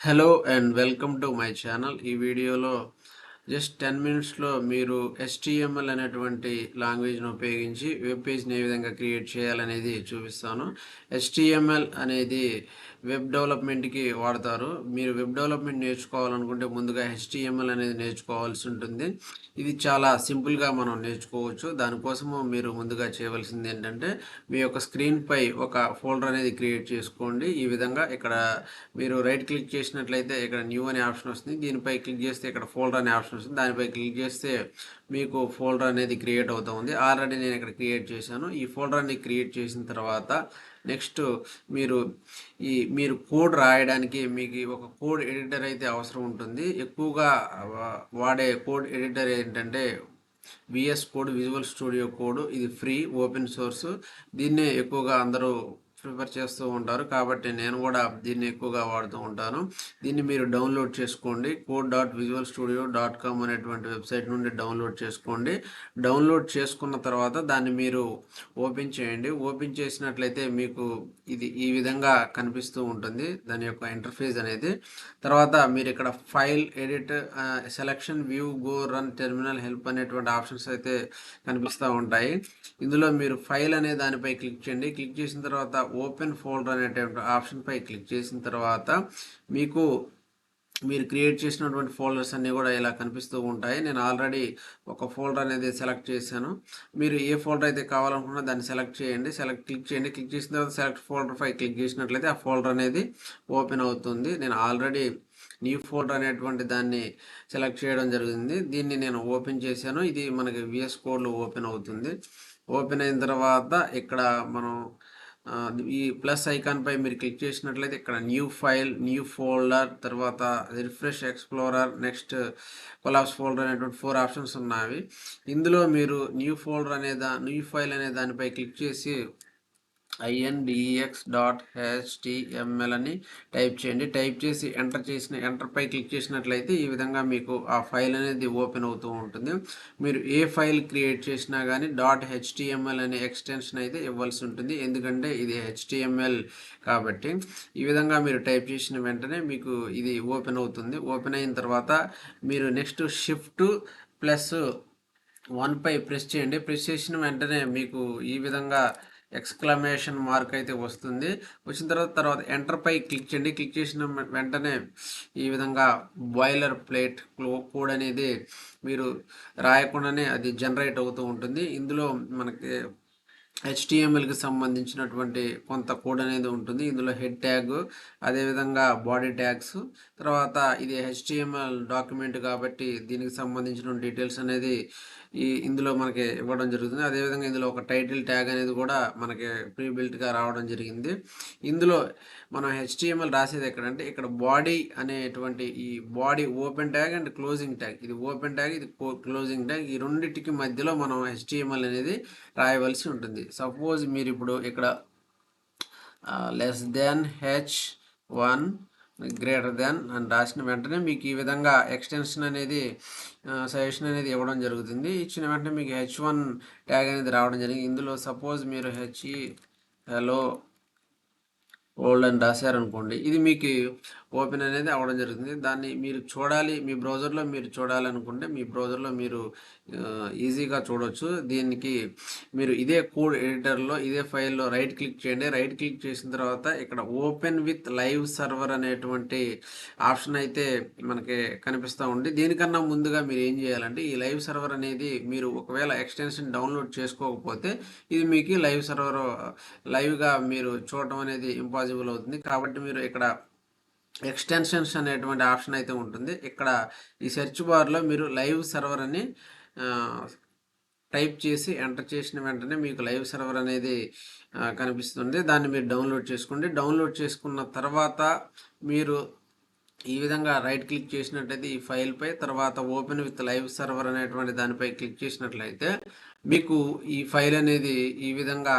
Hello and welcome to my channel. ఈ వీడియోలో just 10 మినిట్స్లో మీరు HTML అనేటువంటి లాంగ్వేజ్ను ఉపయోగించి వెబ్ పేజ్ని ఏ విధంగా క్రియేట్ చేయాలనేది చూపిస్తాను. HTML అనేది వెబ్ డెవలప్మెంట్కి వాడతారు. మీరు వెబ్ డెవలప్మెంట్ నేర్చుకోవాలనుకుంటే ముందుగా HTML అనేది నేర్చుకోవాల్సి ఉంటుంది. ఇది చాలా సింపుల్గా మనం నేర్చుకోవచ్చు. దానికోసము మీరు ముందుగా చేయవలసింది ఏంటంటే మీ యొక్క స్క్రీన్పై ఒక ఫోల్డర్ అనేది క్రియేట్ చేసుకోండి. ఈ విధంగా ఇక్కడ మీరు రైట్ క్లిక్ చేసినట్లయితే ఇక్కడ న్యూ అనే ఆప్షన్ వస్తుంది. దీనిపై క్లిక్ చేస్తే ఇక్కడ ఫోల్డర్ అనే ఆప్షన్ వస్తుంది. దానిపై క్లిక్ చేస్తే మీకు ఫోల్డర్ అనేది క్రియేట్ అవుతూ ఉంది. ఆల్రెడీ నేను ఇక్కడ క్రియేట్ చేశాను. ఈ ఫోల్డర్ అనేది క్రియేట్ చేసిన తర్వాత నెక్స్ట్ మీరు కోడ్ రాయడానికి మీకు ఒక కోడ్ ఎడిటర్ అయితే అవసరం ఉంటుంది. ఎక్కువగా వాడే కోడ్ ఎడిటర్ ఏంటంటే VS code, visual studio code. ఇది ఫ్రీ, ఓపెన్ సోర్స్. దీన్నే ఎక్కువగా అందరూ ప్రిఫర్ చేస్తూ ఉంటారు, కాబట్టి నేను కూడా దీన్ని ఎక్కువగా వాడుతూ ఉంటాను. దీన్ని మీరు డౌన్లోడ్ చేసుకోండి. code.visualstudio.com అనేటువంటి వెబ్సైట్ నుండి డౌన్లోడ్ చేసుకోండి. డౌన్లోడ్ చేసుకున్న తర్వాత దాన్ని మీరు ఓపెన్ చేయండి. ఓపెన్ చేసినట్లయితే మీకు ఇది ఈ విధంగా కనిపిస్తూ ఉంటుంది, దాని యొక్క ఇంటర్ఫేస్ అనేది. తర్వాత మీరు ఇక్కడ file, edit, selection, view, go, run, terminal, help అనేటువంటి ఆప్షన్స్ అయితే కనిపిస్తూ ఉంటాయి. ఇందులో మీరు ఫైల్ అనే దానిపై క్లిక్ చేయండి. క్లిక్ చేసిన తర్వాత ఓపెన్ ఫోల్డర్ అనేటువంటి ఆప్షన్పై క్లిక్ చేసిన తర్వాత మీరు క్రియేట్ చేసినటువంటి ఫోల్డర్స్ అన్నీ కూడా ఇలా కనిపిస్తూ ఉంటాయి. నేను ఆల్రెడీ ఒక ఫోల్డర్ అనేది సెలెక్ట్ చేశాను. మీరు ఏ ఫోల్డర్ అయితే కావాలనుకున్నా దాన్ని సెలెక్ట్ చేయండి. క్లిక్ చేయండి. క్లిక్ చేసిన తర్వాత సెలెక్ట్ ఫోల్డర్ పై క్లిక్ చేసినట్లయితే ఆ ఫోల్డర్ అనేది ఓపెన్ అవుతుంది. నేను ఆల్రెడీ న్యూ ఫోల్డర్ అనేటువంటి దాన్ని సెలెక్ట్ చేయడం జరిగింది. దీన్ని నేను ఓపెన్ చేశాను. ఇది మనకి విఎస్ కోడ్లో ఓపెన్ అవుతుంది. ఓపెన్ అయిన తర్వాత ఇక్కడ మనం ఈ ప్లస్ ఐకాన్ పై మీరు క్లిక్ చేసినట్లయితే ఇక్కడ న్యూ ఫైల్, న్యూ ఫోల్డర్, తర్వాత refresh explorer, next collapse folder అనేటువంటి 4 ఆప్షన్స్ ఉన్నాయి. ఇందులో మీరు న్యూ ఫైల్ అనే దానిపై క్లిక్ చేసి index.html అని టైప్ చేయండి. టైప్ చేసి ఎంటర్ పై క్లిక్ చేసినట్లయితే ఈ విధంగా మీకు ఆ ఫైల్ అనేది ఓపెన్ అవుతూ ఉంటుంది. మీరు ఏ ఫైల్ క్రియేట్ చేసినా కానీ .html అనే ఎక్స్టెన్షన్ అయితే ఇవ్వాల్సి ఉంటుంది, ఎందుకంటే ఇది HTML కాబట్టి. ఈ విధంగా మీరు టైప్ చేసిన వెంటనే మీకు ఇది ఓపెన్ అవుతుంది. ఓపెన్ అయిన తర్వాత మీరు నెక్స్ట్ Shift+1 పై ప్రెస్ చేయండి. ప్రెస్ చేసిన వెంటనే మీకు ఈ విధంగా ఎక్స్క్లమేషన్ మార్క్ అయితే వస్తుంది. వచ్చిన తర్వాత ఎంటర్ పై క్లిక్ చేయండి. క్లిక్ చేసిన వెంటనే ఈ విధంగా బాయిలర్ ప్లేట్ కోడ్ అనేది మీరు రాయకుండానే అది జనరేట్ అవుతూ ఉంటుంది. ఇందులో మనకి HTMLకి సంబంధించినటువంటి కొంత కోడ్ అనేది ఉంటుంది. ఇందులో హెడ్ ట్యాగ్, అదేవిధంగా బాడీ ట్యాగ్స్, తర్వాత ఇది HTML డాక్యుమెంట్ కాబట్టి దీనికి సంబంధించిన డీటెయిల్స్ అనేది ఇందులో మనకి ఇవ్వడం జరుగుతుంది. అదేవిధంగా ఇందులో ఒక టైటిల్ ట్యాగ్ అనేది కూడా మనకి ప్రీ బిల్ట్గా రావడం జరిగింది. ఇందులో మనం HTML రాసేది ఎక్కడంటే ఇక్కడ బాడీ అనేటువంటి ఈ body open tag and closing tag, ఇది ఓపెన్ ట్యాగ్, ఇది క్లోజింగ్ ట్యాగ్, ఈ రెండింటికి మధ్యలో మనం HTML అనేది రాయవలసి ఉంటుంది. సపోజ్ మీరు ఇప్పుడు ఇక్కడ h1 గ్రేటర్ దాన్ అని రాసిన వెంటనే మీకు ఈ విధంగా ఎక్స్టెన్షన్ అనేది సజెషన్ అనేది ఇవ్వడం జరుగుతుంది. ఇచ్చిన వెంటనే మీకు H1 ట్యాగ్ అనేది రావడం జరిగింది. ఇందులో సపోజ్ మీరు హలో ఓల్డ్ అని రాశారనుకోండి, ఇది మీకు ఓపెన్ అనేది అవ్వడం జరుగుతుంది. దాన్ని మీరు చూడాలి, మీ బ్రౌజర్లో మీరు చూడాలనుకుంటే మీ బ్రౌజర్లో మీరు ఈజీగా చూడవచ్చు. దీనికి మీరు ఇదే కోడ్ ఎడిటర్లో ఇదే ఫైల్లో రైట్ క్లిక్ చేయండి. రైట్ క్లిక్ చేసిన తర్వాత ఇక్కడ ఓపెన్ విత్ లైవ్ సర్వర్ అనేటువంటి ఆప్షన్ అయితే మనకి కనిపిస్తూ ఉంది. దీనికన్నా ముందుగా మీరు ఏం చేయాలంటే ఈ లైవ్ సర్వర్ అనేది మీరు ఒకవేళ ఎక్స్టెన్షన్ డౌన్లోడ్ చేసుకోకపోతే ఇది మీకు లైవ్గా మీరు చూడటం అనేది ఇంపాసిబుల్ అవుతుంది. కాబట్టి మీరు ఇక్కడ ఎక్స్టెన్షన్స్ అనేటువంటి ఆప్షన్ అయితే ఉంటుంది. ఇక్కడ ఈ సెర్చ్ బార్లో మీరు లైవ్ సర్వర్ అని టైప్ చేసి ఎంటర్ చేసిన వెంటనే మీకు లైవ్ సర్వర్ అనేది కనిపిస్తుంది. దాన్ని మీరు డౌన్లోడ్ చేసుకోండి. డౌన్లోడ్ చేసుకున్న తర్వాత మీరు ఈ విధంగా రైట్ క్లిక్ చేసినట్లయితే ఈ ఫైల్పై, తర్వాత ఓపెన్ విత్ లైవ్ సర్వర్ అనేటువంటి దానిపై క్లిక్ చేసినట్లయితే మీకు ఈ ఫైల్ అనేది ఈ విధంగా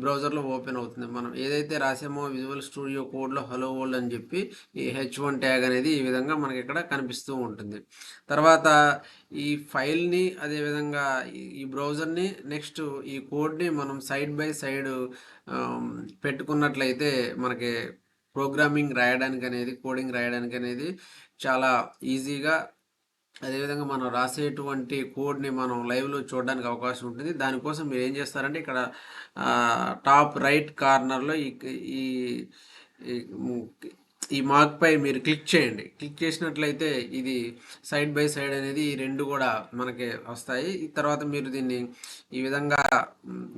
బ్రౌజర్లో ఓపెన్ అవుతుంది. మనం ఏదైతే రాసామో విజువల్ స్టూడియో కోడ్లో హలో వరల్డ్ అని చెప్పి ఈ H1 ట్యాగ్ అనేది ఈ విధంగా మనకి ఇక్కడ కనిపిస్తూ ఉంటుంది. తర్వాత ఈ ఫైల్ని, అదేవిధంగా ఈ బ్రౌజర్ని, నెక్స్ట్ ఈ కోడ్ని మనం సైడ్ బై సైడ్ పెట్టుకున్నట్లయితే మనకి ప్రోగ్రామింగ్ రాయడానికి అనేది, కోడింగ్ రాయడానికి అనేది చాలా ఈజీగా, అదేవిధంగా మనం రాసేటువంటి కోడ్ని మనం లైవ్లో చూడడానికి అవకాశం ఉంటుంది. దానికోసం మీరు ఏం చేస్తారంటే ఇక్కడ టాప్ రైట్ కార్నర్లో ఈ ఈ ఈ మార్క్ పై మీరు క్లిక్ చేయండి. క్లిక్ చేసినట్లయితే ఇది సైడ్ బై సైడ్ అనేది ఈ రెండు కూడా మనకి వస్తాయి. తర్వాత మీరు దీన్ని ఈ విధంగా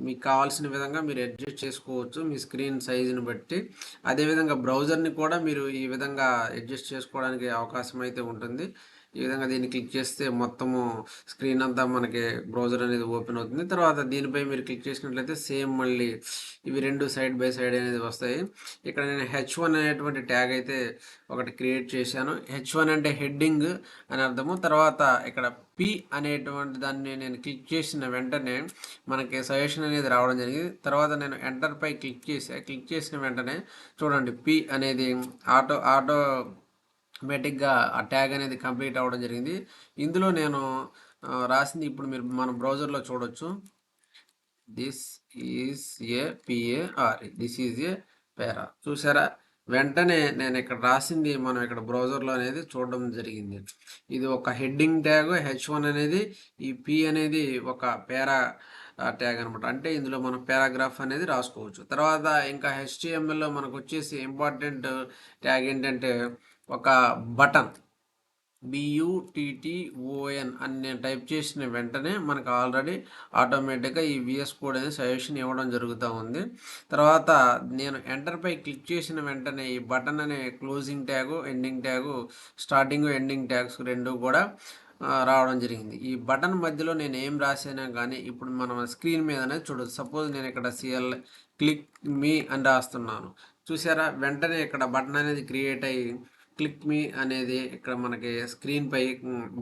మీకు కావాల్సిన విధంగా మీరు అడ్జస్ట్ చేసుకోవచ్చు మీ స్క్రీన్ సైజుని బట్టి. అదేవిధంగా బ్రౌజర్ని కూడా మీరు ఈ విధంగా అడ్జస్ట్ చేసుకోవడానికి అవకాశం అయితే ఉంటుంది. ఈ విధంగా దీన్ని క్లిక్ చేస్తే మొత్తము స్క్రీన్ అంతా మనకి బ్రౌజర్ అనేది ఓపెన్ అవుతుంది. తర్వాత దీనిపై మీరు క్లిక్ చేసినట్లయితే సేమ్ మళ్ళీ ఇవి రెండు సైడ్ బై సైడ్ అనేది వస్తాయి. ఇక్కడ నేను H1 అనేటువంటి ట్యాగ్ అయితే ఒకటి క్రియేట్ చేశాను. H1 అంటే హెడ్డింగ్ అని అర్థము. తర్వాత ఇక్కడ P అనేటువంటి దాన్ని నేను క్లిక్ చేసిన వెంటనే మనకి సజెషన్ అనేది రావడం జరిగింది. తర్వాత నేను ఎంటర్ పై క్లిక్ చేసిన వెంటనే చూడండి P అనేది ఆటోమేటిక్గా ఆ ట్యాగ్ అనేది కంప్లీట్ అవ్వడం జరిగింది. ఇందులో నేను రాసింది ఇప్పుడు మీరు మన బ్రౌజర్లో చూడొచ్చు. This is a PARE, this is a para. చూసారా, వెంటనే నేను ఇక్కడ రాసింది మనం ఇక్కడ బ్రౌజర్లో అనేది చూడడం జరిగింది. ఇది ఒక హెడ్డింగ్ ట్యాగ్ H1 అనేది, ఈ P అనేది ఒక పేరా ట్యాగ్ అనమాట. అంటే ఇందులో మనం పారాగ్రాఫ్ అనేది రాసుకోవచ్చు. తర్వాత ఇంకా HTMLలో మనకు వచ్చేసి ఇంపార్టెంట్ ట్యాగ్ ఏంటంటే ఒక బటన్, BUTTON అని నేను టైప్ చేసిన వెంటనే మనకు ఆల్రెడీ ఆటోమేటిక్గా ఈ VS కోడ్ అనేది సజెషన్ ఇవ్వడం జరుగుతూ ఉంది. తర్వాత నేను ఎంటర్ పై క్లిక్ చేసిన వెంటనే ఈ బటన్ అనే closing tag, ending tag, starting ending tags రెండు కూడా రావడం జరిగింది. ఈ బటన్ మధ్యలో నేను ఏం రాసానా కానీ ఇప్పుడు మనం స్క్రీన్ మీదనే చూడొచ్చు. సపోజ్ నేను ఇక్కడ CL క్లిక్ మీ అని రాస్తున్నాను. చూసారా, వెంటనే ఇక్కడ బటన్ అనేది క్రియేట్ అయ్యి క్లిక్ మీ అనేది ఇక్కడ మనకి స్క్రీన్ పై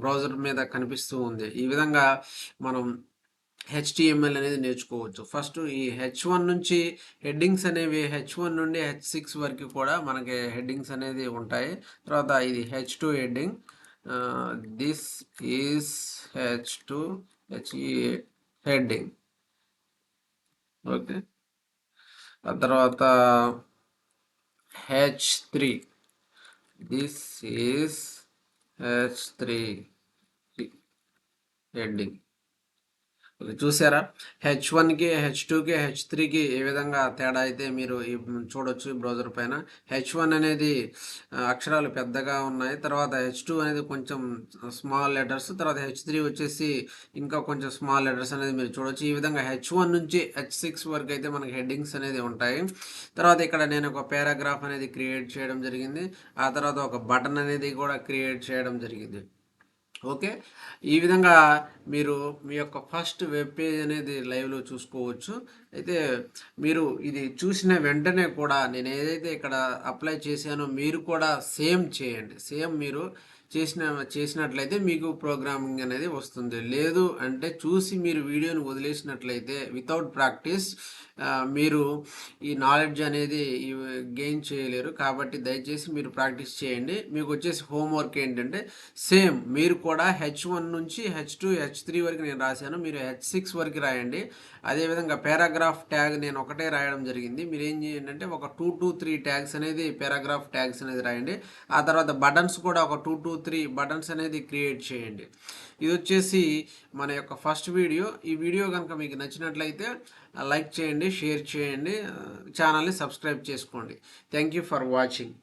బ్రౌజర్ మీద కనిపిస్తూ ఉంది. ఈ విధంగా మనం HTML అనేది నేర్చుకోవచ్చు. ఫస్ట్ ఈ H1 నుంచి హెడ్డింగ్స్ అనేవి H1 నుండి H6 వరకు కూడా మనకి హెడ్డింగ్స్ అనేది ఉంటాయి. తర్వాత ఇది H2 heading, this is H2 heading. Okay, ఆ తర్వాత H3, this is H3 heading. చూసారా, H1కి H2కి H3కి ఏ విధంగా తేడా అయితే మీరు చూడొచ్చు బ్రౌజర్ పైన. H1 అనేది అక్షరాలు పెద్దగా ఉన్నాయి, తర్వాత H2 అనేది కొంచెం స్మాల్ లెటర్స్, తర్వాత H3 వచ్చేసి ఇంకా కొంచెం స్మాల్ లెటర్స్ అనేది మీరు చూడొచ్చు. ఈ విధంగా H1 నుంచి H6 వరకు అయితే మనకి హెడ్డింగ్స్ అనేది ఉంటాయి. తర్వాత ఇక్కడ నేను ఒక పారాగ్రాఫ్ అనేది క్రియేట్ చేయడం జరిగింది. ఆ తర్వాత ఒక బటన్ అనేది కూడా క్రియేట్ చేయడం జరిగింది. ఓకే, ఈ విధంగా మీరు మీ యొక్క ఫస్ట్ వెబ్ పేజ్ అనేది లైవ్లో చూసుకోవచ్చు. అయితే మీరు ఇది చూసిన వెంటనే కూడా నేను ఏదైతే ఇక్కడ అప్లై చేశానో మీరు కూడా సేమ్ చేయండి. సేమ్ మీరు చేసినట్లయితే మీకు ప్రోగ్రామింగ్ అనేది వస్తుంది. లేదు అంటే చూసి మీరు వీడియోని వదిలేసినట్లయితే వితౌట్ ప్రాక్టీస్ మీరు ఈ నాలెడ్జ్ అనేది గెయిన్ చేయలేరు. కాబట్టి దయచేసి మీరు ప్రాక్టీస్ చేయండి. మీకు వచ్చేసి హోంవర్క్ ఏంటంటే సేమ్ మీరు కూడా H1 నుంచి H2 H3 వరకు నేను రాశాను, మీరు H6 వరకు రాయండి. అదేవిధంగా పారాగ్రాఫ్ ట్యాగ్ నేను ఒకటే రాయడం జరిగింది. మీరు ఏం చేయండి అంటే ఒక 2 to 3 ట్యాగ్స్ అనేది పారాగ్రాఫ్ ట్యాగ్స్ అనేది రాయండి. ఆ తర్వాత బటన్స్ కూడా ఒక 2 to 3 బటన్స్ అనేది క్రియేట్ చేయండి. ఇది వచ్చేసి మన యొక్క ఫస్ట్ వీడియో. ఈ వీడియో కనుక మీకు నచ్చినట్లయితే లైక్ చేయండి, షేర్ చేయండి, ఛానల్ని సబ్స్క్రైబ్ చేసుకోండి. Thank you for watching.